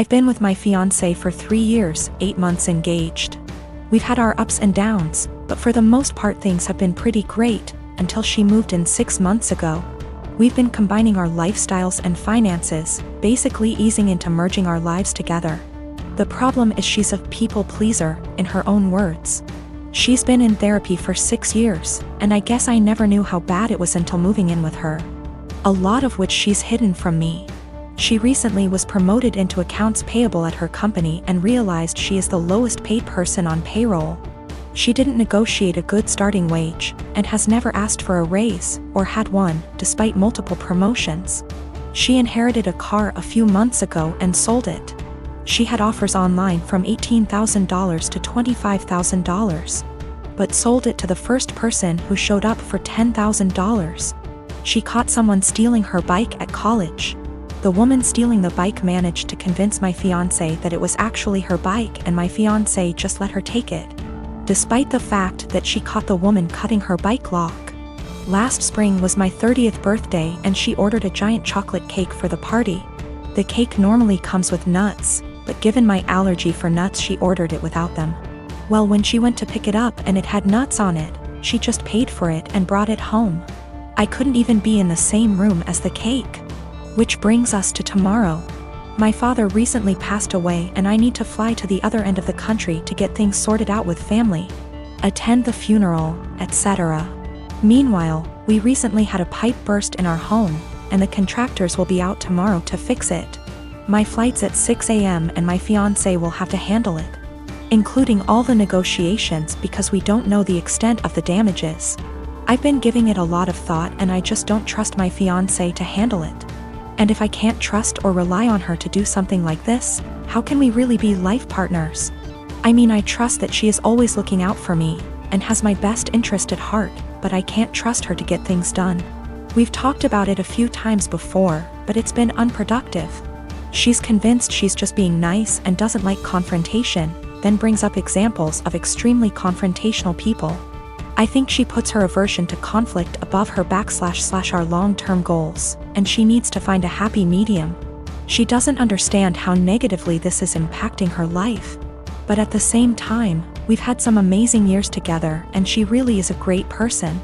I've been with my fiancé for 3 years, 8 months engaged. We've had our ups and downs, but for the most part things have been pretty great, until she moved in 6 months ago. We've been combining our lifestyles and finances, basically easing into merging our lives together. The problem is she's a people pleaser, in her own words. She's been in therapy for 6 years, and I guess I never knew how bad it was until moving in with her. A lot of which she's hidden from me. She recently was promoted into accounts payable at her company and realized she is the lowest paid person on payroll. She didn't negotiate a good starting wage, and has never asked for a raise, or had one, despite multiple promotions. She inherited a car a few months ago and sold it. She had offers online from $18,000 to $25,000. But sold it to the first person who showed up for $10,000. She caught someone stealing her bike at college. The woman stealing the bike managed to convince my fiancé that it was actually her bike and my fiancé just let her take it. Despite the fact that she caught the woman cutting her bike lock. Last spring was my 30th birthday and she ordered a giant chocolate cake for the party. The cake normally comes with nuts, but given my allergy for nuts she ordered it without them. Well, when she went to pick it up and it had nuts on it, she just paid for it and brought it home. I couldn't even be in the same room as the cake. Which brings us to tomorrow. My father recently passed away and I need to fly to the other end of the country to get things sorted out with family, attend the funeral, etc. Meanwhile, we recently had a pipe burst in our home, and the contractors will be out tomorrow to fix it. My flight's at 6 a.m. and my fiancé will have to handle it, including all the negotiations because we don't know the extent of the damages. I've been giving it a lot of thought and I just don't trust my fiancé to handle it. And if I can't trust or rely on her to do something like this, how can we really be life partners? I mean, I trust that she is always looking out for me, and has my best interest at heart, but I can't trust her to get things done. We've talked about it a few times before, but it's been unproductive. She's convinced she's just being nice and doesn't like confrontation, then brings up examples of extremely confrontational people. I think she puts her aversion to conflict above her / our long-term goals, and she needs to find a happy medium. She doesn't understand how negatively this is impacting her life. But at the same time, we've had some amazing years together and she really is a great person.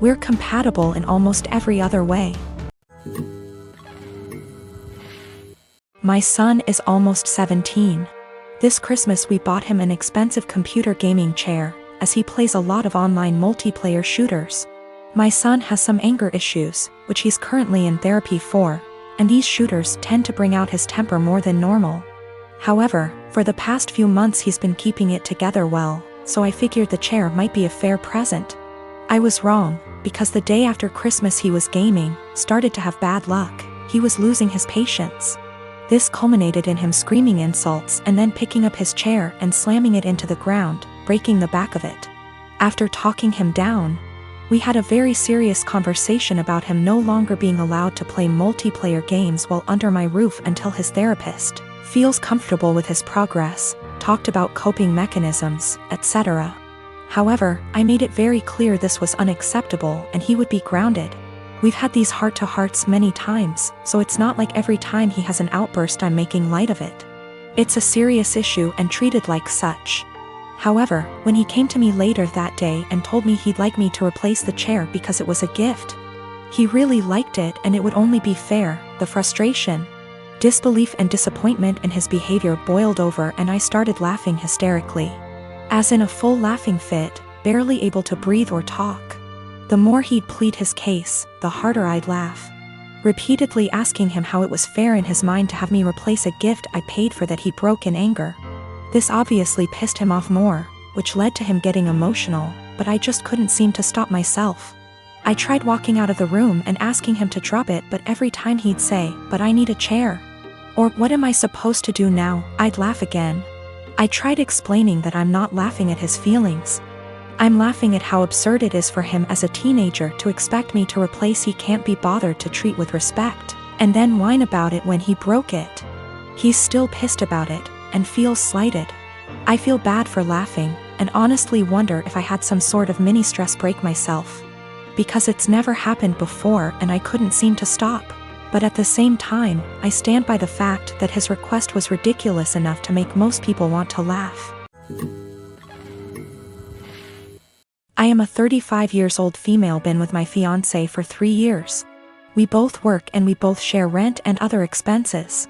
We're compatible in almost every other way. My son is almost 17. This Christmas we bought him an expensive computer gaming chair, as he plays a lot of online multiplayer shooters. My son has some anger issues, which he's currently in therapy for, and these shooters tend to bring out his temper more than normal. However, for the past few months he's been keeping it together well, so I figured the chair might be a fair present. I was wrong, because the day after Christmas he was gaming, started to have bad luck. He was losing his patience. This culminated in him screaming insults and then picking up his chair and slamming it into the ground, breaking the back of it. After talking him down, we had a very serious conversation about him no longer being allowed to play multiplayer games while under my roof until his therapist feels comfortable with his progress, talked about coping mechanisms, etc. However, I made it very clear this was unacceptable and he would be grounded. We've had these heart-to-hearts many times, so it's not like every time he has an outburst I'm making light of it. It's a serious issue and treated like such. However, when he came to me later that day and told me he'd like me to replace the chair because it was a gift, he really liked it and it would only be fair, the frustration, disbelief and disappointment in his behavior boiled over and I started laughing hysterically. As in a full laughing fit, barely able to breathe or talk. The more he'd plead his case, the harder I'd laugh. Repeatedly asking him how it was fair in his mind to have me replace a gift I paid for that he broke in anger. This obviously pissed him off more, which led to him getting emotional, but I just couldn't seem to stop myself. I tried walking out of the room and asking him to drop it, but every time he'd say, "But I need a chair." Or, "What am I supposed to do now?" I'd laugh again. I tried explaining that I'm not laughing at his feelings. I'm laughing at how absurd it is for him as a teenager to expect me to replace he can't be bothered to treat with respect, and then whine about it when he broke it. He's still pissed about it, and feels slighted. I feel bad for laughing, and honestly wonder if I had some sort of mini stress break myself. Because it's never happened before and I couldn't seem to stop. But at the same time, I stand by the fact that his request was ridiculous enough to make most people want to laugh. I am a 35 years old female, been with my fiancé for 3 years. We both work and we both share rent and other expenses.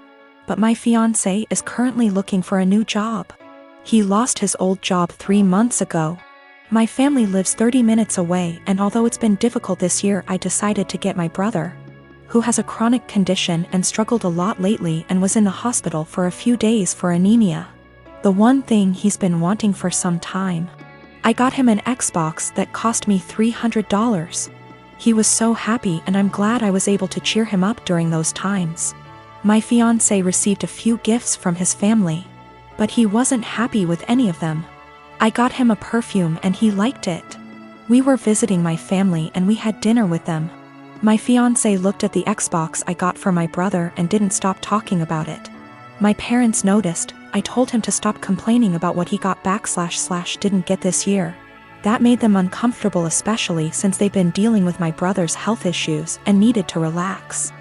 But my fiancé is currently looking for a new job. He lost his old job 3 months ago. My family lives 30 minutes away, and although it's been difficult this year, I decided to get my brother, who has a chronic condition and struggled a lot lately and was in the hospital for a few days for anemia, the one thing he's been wanting for some time. I got him an Xbox that cost me $300. He was so happy, and I'm glad I was able to cheer him up during those times. My fiancé received a few gifts from his family, but he wasn't happy with any of them. I got him a perfume and he liked it. We were visiting my family and we had dinner with them. My fiancé looked at the Xbox I got for my brother and didn't stop talking about it. My parents noticed. I told him to stop complaining about what he got / didn't get this year. That made them uncomfortable, especially since they've been dealing with my brother's health issues and needed to relax.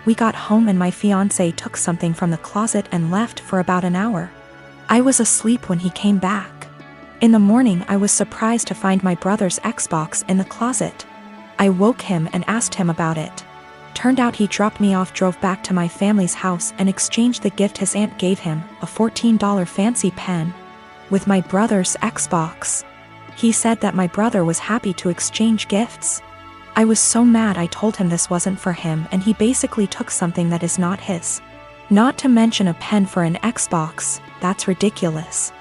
We got home and my fiancé took something from the closet and left for about an hour. I was asleep when he came back. In the morning, I was surprised to find my brother's Xbox in the closet. I woke him and asked him about it. Turned out he dropped me off, drove back to my family's house, and exchanged the gift his aunt gave him, a $14 fancy pen, with my brother's Xbox. He said that my brother was happy to exchange gifts. I was so mad. I told him this wasn't for him, and he basically took something that is not his. Not to mention a pen for an Xbox, that's ridiculous.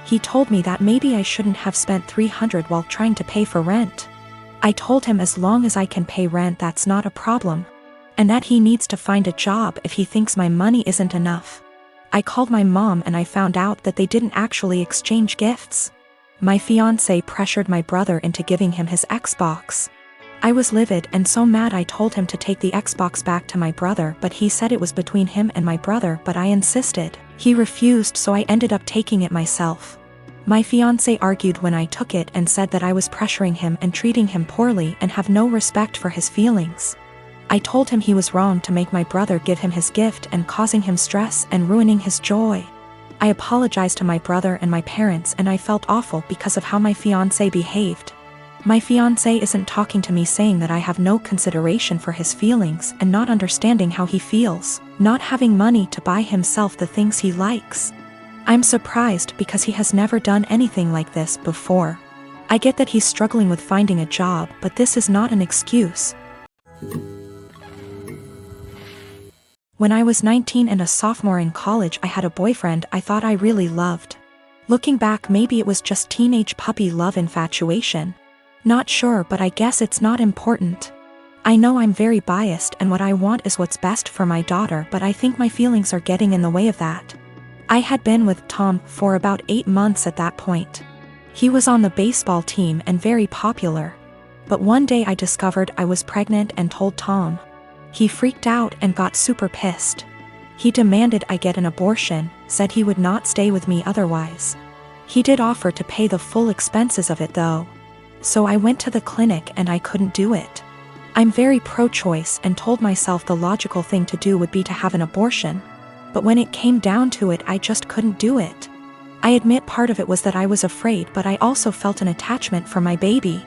He told me that maybe I shouldn't have spent $300 while trying to pay for rent. I told him as long as I can pay rent, that's not a problem, and that he needs to find a job if he thinks my money isn't enough. I called my mom and I found out that they didn't actually exchange gifts. My fiancé pressured my brother into giving him his Xbox. I was livid and so mad. I told him to take the Xbox back to my brother, but he said it was between him and my brother, but I insisted. He refused, so I ended up taking it myself. My fiancé argued when I took it and said that I was pressuring him and treating him poorly and have no respect for his feelings. I told him he was wrong to make my brother give him his gift and causing him stress and ruining his joy. I apologized to my brother and my parents, and I felt awful because of how my fiancé behaved. My fiancé isn't talking to me, saying that I have no consideration for his feelings and not understanding how he feels, not having money to buy himself the things he likes. I'm surprised because he has never done anything like this before. I get that he's struggling with finding a job, but this is not an excuse. When I was 19 and a sophomore in college, I had a boyfriend I thought I really loved. Looking back, maybe it was just teenage puppy love infatuation. Not sure, but I guess it's not important. I know I'm very biased and what I want is what's best for my daughter, but I think my feelings are getting in the way of that. I had been with Tom for about 8 months at that point. He was on the baseball team and very popular. But one day I discovered I was pregnant and told Tom. He freaked out and got super pissed. He demanded I get an abortion, said he would not stay with me otherwise. He did offer to pay the full expenses of it though. So I went to the clinic and I couldn't do it. I'm very pro-choice and told myself the logical thing to do would be to have an abortion. But when it came down to it, I just couldn't do it. I admit part of it was that I was afraid, but I also felt an attachment for my baby.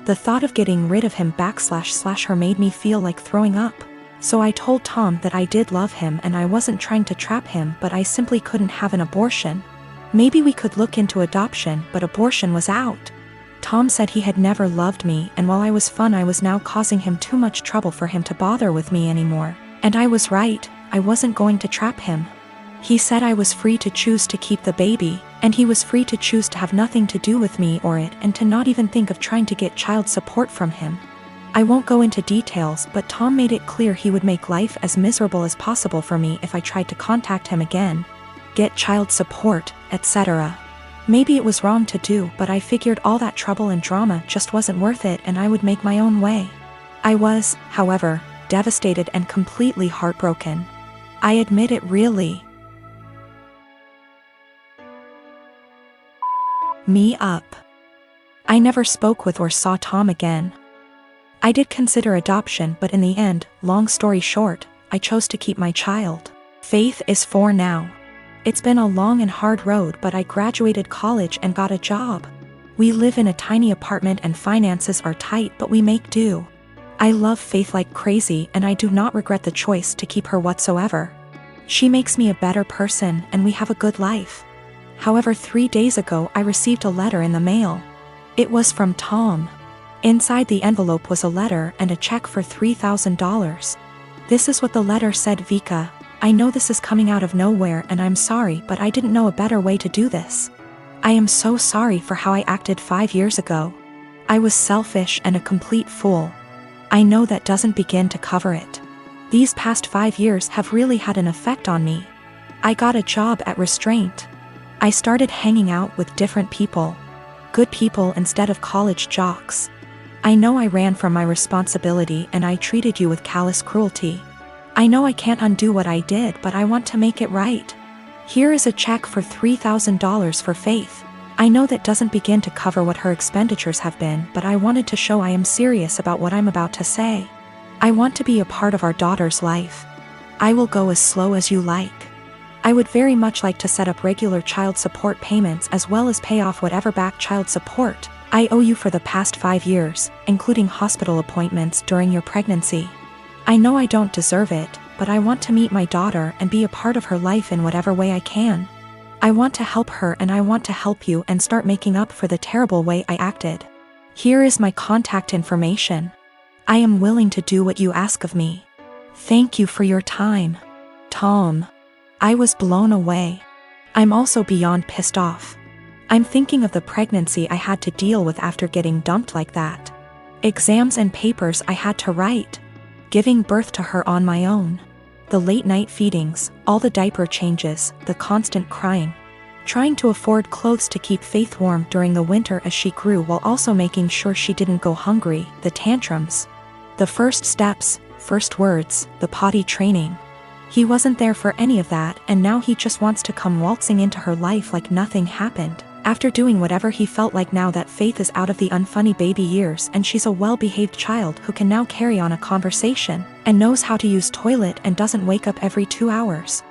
The thought of getting rid of him / her made me feel like throwing up. So I told Tom that I did love him and I wasn't trying to trap him, but I simply couldn't have an abortion. Maybe we could look into adoption, but abortion was out. Tom said he had never loved me, and while I was fun, I was now causing him too much trouble for him to bother with me anymore. And I was right, I wasn't going to trap him. He said I was free to choose to keep the baby, and he was free to choose to have nothing to do with me or it, and to not even think of trying to get child support from him. I won't go into details, but Tom made it clear he would make life as miserable as possible for me if I tried to contact him again, get child support, etc. Maybe it was wrong to do, but I figured all that trouble and drama just wasn't worth it and I would make my own way. I was, however, devastated and completely heartbroken. I admit it really me up. I never spoke with or saw Tom again. I did consider adoption, but in the end, long story short, I chose to keep my child. Faith is 4 now. It's been a long and hard road, but I graduated college and got a job. We live in a tiny apartment and finances are tight, but we make do. I love Faith like crazy and I do not regret the choice to keep her whatsoever. She makes me a better person and we have a good life. However, 3 days ago I received a letter in the mail. It was from Tom. Inside the envelope was a letter and a check for $3,000. This is what the letter said: Vika, I know this is coming out of nowhere and I'm sorry, but I didn't know a better way to do this. I am so sorry for how I acted 5 years ago. I was selfish and a complete fool. I know that doesn't begin to cover it. These past 5 years have really had an effect on me. I got a job at Restraint. I started hanging out with different people. Good people instead of college jocks. I know I ran from my responsibility and I treated you with callous cruelty. I know I can't undo what I did, but I want to make it right. Here is a check for $3,000 for Faith. I know that doesn't begin to cover what her expenditures have been, but I wanted to show I am serious about what I'm about to say. I want to be a part of our daughter's life. I will go as slow as you like. I would very much like to set up regular child support payments as well as pay off whatever back child support I owe you for the past 5 years, including hospital appointments during your pregnancy. I know I don't deserve it, but I want to meet my daughter and be a part of her life in whatever way I can. I want to help her and I want to help you and start making up for the terrible way I acted. Here is my contact information. I am willing to do what you ask of me. Thank you for your time. Tom. I was blown away. I'm also beyond pissed off. I'm thinking of the pregnancy I had to deal with after getting dumped like that. Exams and papers I had to write. Giving birth to her on my own. The late night feedings, all the diaper changes, the constant crying. Trying to afford clothes to keep Faith warm during the winter as she grew while also making sure she didn't go hungry, the tantrums. The first steps, first words, the potty training. He wasn't there for any of that, and now he just wants to come waltzing into her life like nothing happened. After doing whatever he felt like now that Faith is out of the unfunny baby years and she's a well-behaved child who can now carry on a conversation and knows how to use toilet and doesn't wake up every 2 hours.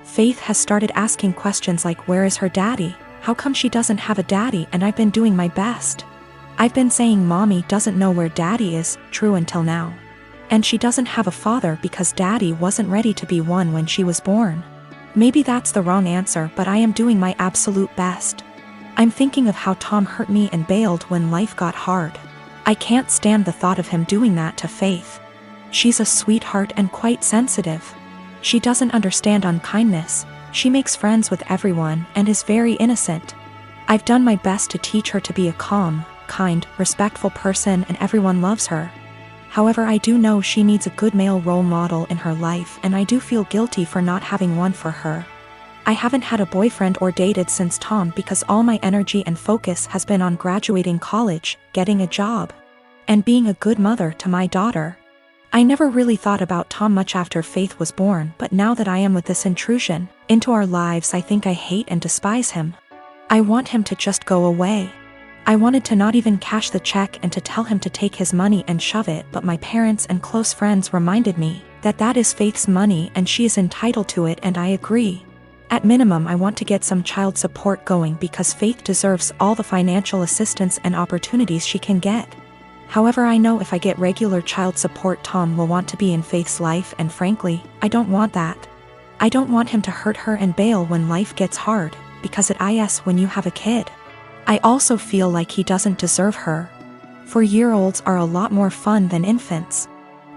Faith has started asking questions like, where is her daddy? How come she doesn't have a daddy? And I've been doing my best. I've been saying mommy doesn't know where daddy is, true until now. And she doesn't have a father because daddy wasn't ready to be one when she was born. Maybe that's the wrong answer, but I am doing my absolute best. I'm thinking of how Tom hurt me and bailed when life got hard. I can't stand the thought of him doing that to Faith. She's a sweetheart and quite sensitive. She doesn't understand unkindness. She makes friends with everyone and is very innocent. I've done my best to teach her to be a calm, kind, respectful person and everyone loves her. However, I do know she needs a good male role model in her life and I do feel guilty for not having one for her. I haven't had a boyfriend or dated since Tom because all my energy and focus has been on graduating college, getting a job, and being a good mother to my daughter. I never really thought about Tom much after Faith was born, but now that I am with this intrusion into our lives, I think I hate and despise him. I want him to just go away. I wanted to not even cash the check and to tell him to take his money and shove it, but my parents and close friends reminded me that that is Faith's money and she is entitled to it, and I agree. At minimum, I want to get some child support going because Faith deserves all the financial assistance and opportunities she can get. However, I know if I get regular child support, Tom will want to be in Faith's life, and frankly, I don't want that. I don't want him to hurt her and bail when life gets hard, because it is when you have a kid. I also feel like he doesn't deserve her. 4-year-olds are a lot more fun than infants.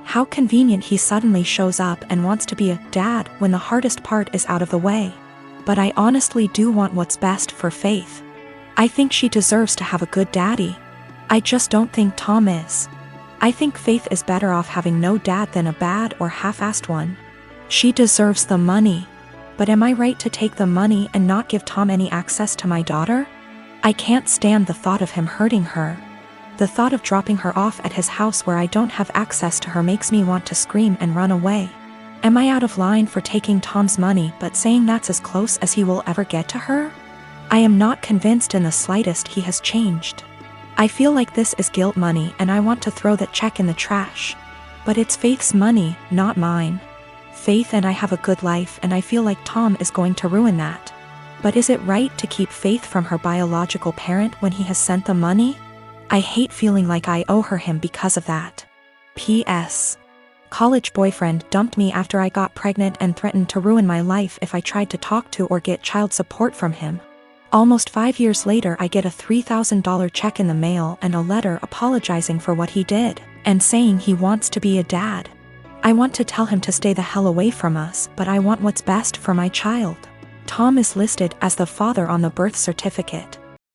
How convenient he suddenly shows up and wants to be a dad when the hardest part is out of the way. But I honestly do want what's best for Faith. I think she deserves to have a good daddy. I just don't think Tom is. I think Faith is better off having no dad than a bad or half-assed one. She deserves the money. But am I right to take the money and not give Tom any access to my daughter? I can't stand the thought of him hurting her. The thought of dropping her off at his house where I don't have access to her makes me want to scream and run away. Am I out of line for taking Tom's money but saying that's as close as he will ever get to her? I am not convinced in the slightest he has changed. I feel like this is guilt money and I want to throw that check in the trash. But it's Faith's money, not mine. Faith and I have a good life, and I feel like Tom is going to ruin that. But is it right to keep Faith from her biological parent when he has sent the money? I hate feeling like I owe him because of that. P.S. College boyfriend dumped me after I got pregnant and threatened to ruin my life if I tried to talk to or get child support from him. Almost 5 years later, I get a $3,000 check in the mail and a letter apologizing for what he did, and saying he wants to be a dad. I want to tell him to stay the hell away from us, but I want what's best for my child. Tom is listed as the father on the birth certificate.